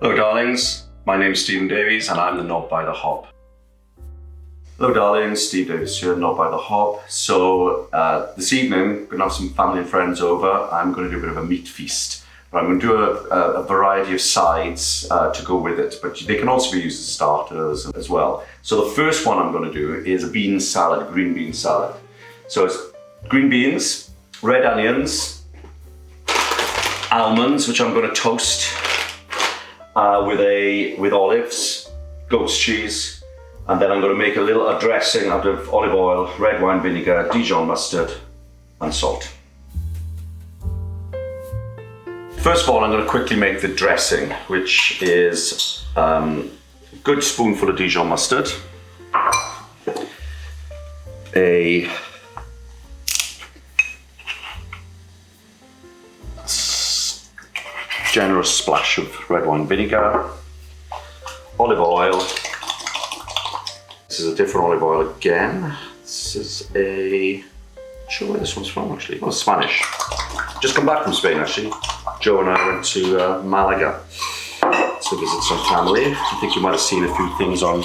Hello darlings, my name is Davies and I'm the Knob by the Hop. Hello darlings, Steve Davies here, Knob by the Hop. So this evening, I'm going to have some family and friends over. I'm going to do a bit of a meat feast. I'm going to do a variety of sides to go with it, but they can also be used as starters as well. So the first one I'm going to do is a bean salad, green bean salad. So it's green beans, red onions, almonds, which I'm going to toast with olives, goat's cheese, and then I'm going to make a dressing out of olive oil, red wine vinegar, Dijon mustard, and salt. First of all, I'm going to quickly make the dressing, which is a good spoonful of Dijon mustard, a generous splash of red wine vinegar, olive oil. This is a different olive oil again. This is I'm not sure where this one's from actually. Oh, Spanish. Just come back from Spain actually. Joe and I went to Malaga to visit some family. I think you might have seen a few things on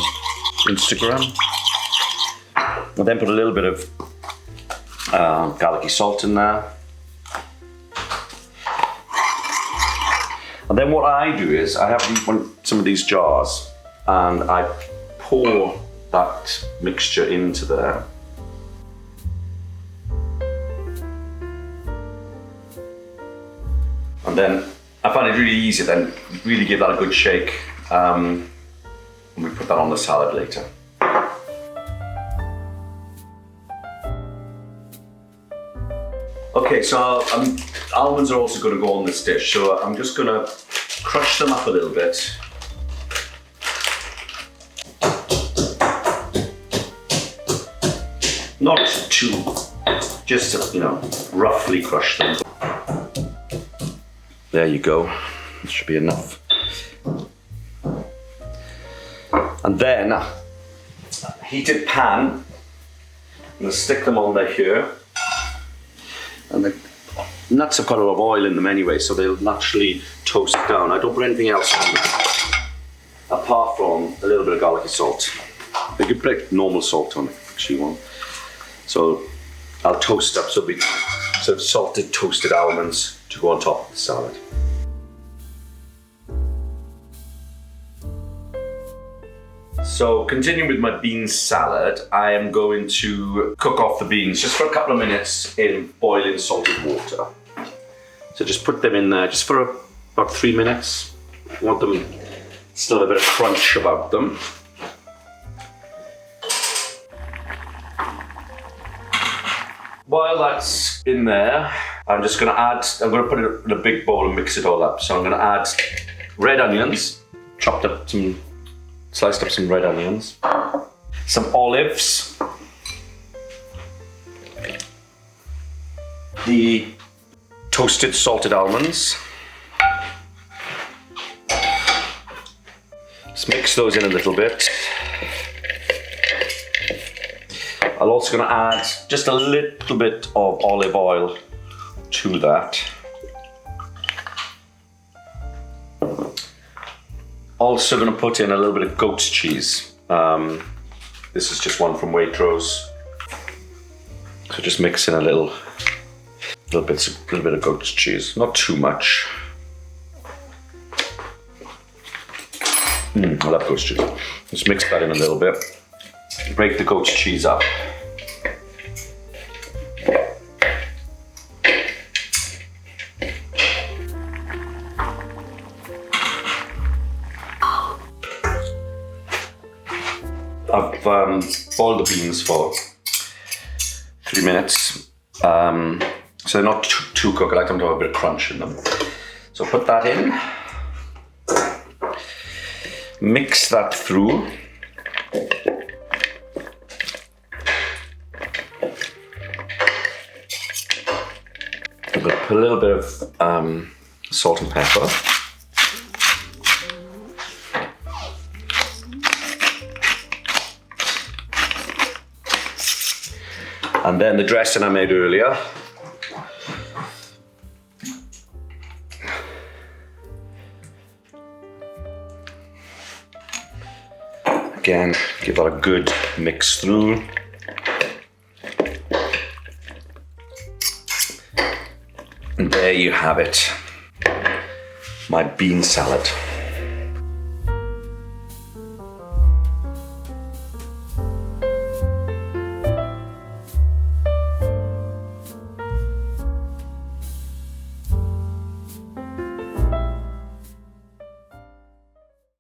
Instagram. I then put a little bit of garlicky salt in there. And then what I do is I have some of these jars and I pour that mixture into there. And then I find it really easy then really give that a good shake and we put that on the salad later. Okay, so almonds are also going to go on this dish, so I'm just going to crush them up a little bit. Not too, just roughly crush them. There you go, that should be enough. And then, heated pan, I'm going to stick them on there here. And the nuts have got a lot of oil in them anyway, so they'll naturally toast down. I don't put anything else on them, apart from a little bit of garlic salt. You can put normal salt on it if you want. So I'll toast up, so it'll be sort of salted, toasted almonds to go on top of the salad. So continuing with my bean salad, I am going to cook off the beans just for a couple of minutes in boiling salted water. So just put them in there just for about 3 minutes. You want them still a bit of crunch about them. While that's in there, I'm going to put it in a big bowl and mix it all up. So I'm going to add red onions, sliced up some red onions, some olives, the toasted salted almonds. Just mix those in a little bit. I'm also going to add just a little bit of olive oil to that. Also going to put in a little bit of goat's cheese. This is just one from Waitrose. So just mix in a little bit of goat's cheese, not too much. I love goat's cheese. Just mix that in a little bit. Break the goat's cheese up. I've boiled the beans for 3 minutes, so they're not too cooked. I like them to have a bit of crunch in them. So put that in, mix that through. I'm going to put a little bit of salt and pepper. And then the dressing I made earlier. again, give that a good mix through. And there you have it, my bean salad.